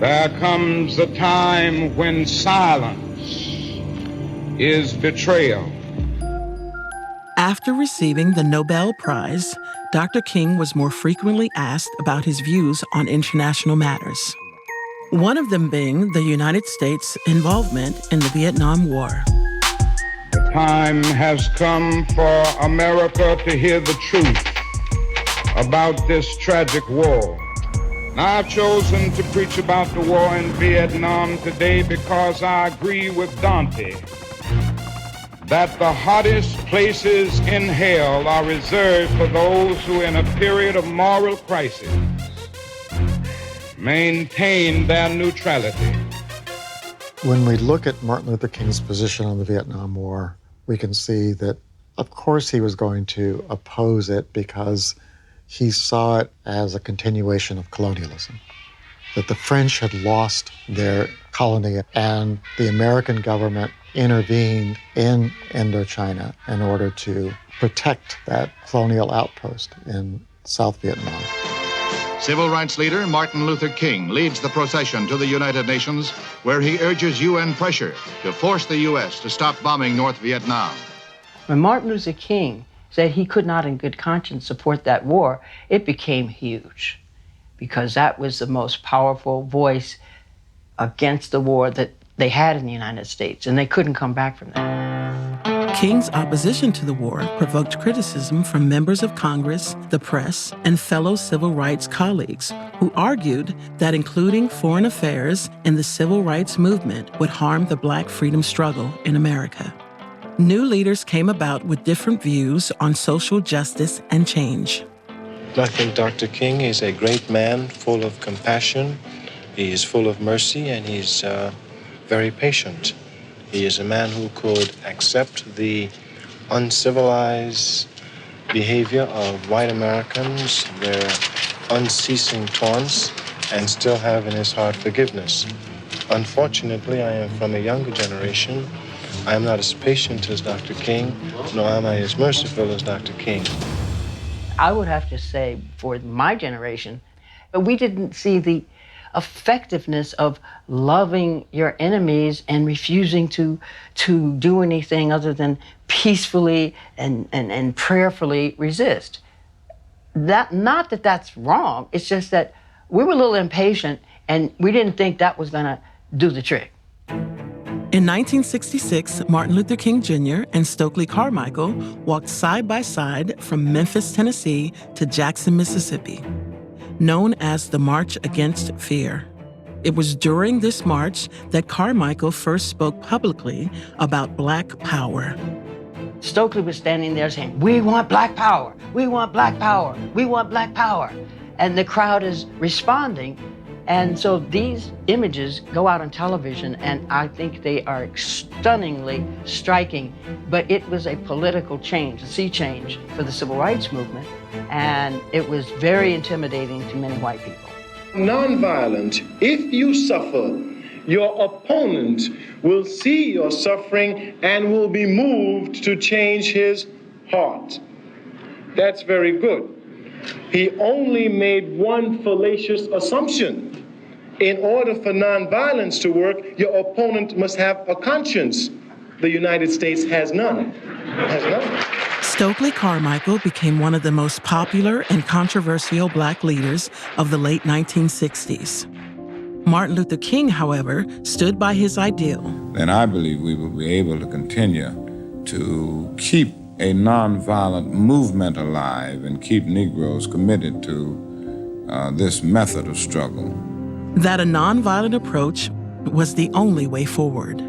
There comes a time when silence is betrayal. After receiving the Nobel Prize, Dr. King was more frequently asked about his views on international matters. One of them being the United States' involvement in the Vietnam War. The time has come for America to hear the truth about this tragic war. Now, I've chosen to preach about the war in Vietnam today because I agree with Dante that the hottest places in hell are reserved for those who, in a period of moral crisis, maintain their neutrality. When we look at Martin Luther King's position on the Vietnam War, we can see that, of course, he was going to oppose it because he saw it as a continuation of colonialism, that the French had lost their colony and the American government intervened in Indochina in order to protect that colonial outpost in South Vietnam. Civil rights leader Martin Luther King leads the procession to the United Nations, where he urges UN pressure to force the U.S. to stop bombing North Vietnam. When Martin Luther King said he could not in good conscience support that war, it became huge because that was the most powerful voice against the war that they had in the United States, and they couldn't come back from that. King's opposition to the war provoked criticism from members of Congress, the press, and fellow civil rights colleagues who argued that including foreign affairs in the civil rights movement would harm the Black freedom struggle in America. New leaders came about with different views on social justice and change. I think Dr. King is a great man, full of compassion. He is full of mercy, and he's very patient. He is a man who could accept the uncivilized behavior of white Americans, their unceasing taunts, and still have in his heart forgiveness. Unfortunately, I am from a younger generation. I am not as patient as Dr. King, nor am I as merciful as Dr. King. I would have to say, for my generation, we didn't see the effectiveness of loving your enemies and refusing to do anything other than peacefully and prayerfully resist. Not that that's wrong, it's just that we were a little impatient and we didn't think that was gonna do the trick. In 1966, Martin Luther King Jr. and Stokely Carmichael walked side by side from Memphis, Tennessee to Jackson, Mississippi, known as the March Against Fear. It was during this march that Carmichael first spoke publicly about Black power. Stokely was standing there saying, "We want Black power, we want Black power, we want Black power." And the crowd is responding. And so these images go out on television, and I think they are stunningly striking. But it was a political change, a sea change for the civil rights movement, and it was very intimidating to many white people. Nonviolent, if you suffer, your opponent will see your suffering and will be moved to change his heart. That's very good. He only made one fallacious assumption. In order for nonviolence to work, your opponent must have a conscience. The United States has none. Has none. Stokely Carmichael became one of the most popular and controversial Black leaders of the late 1960s. Martin Luther King, however, stood by his ideal. Then I believe we will be able to continue to keep a nonviolent movement alive and keep Negroes committed to this method of struggle. That a nonviolent approach was the only way forward.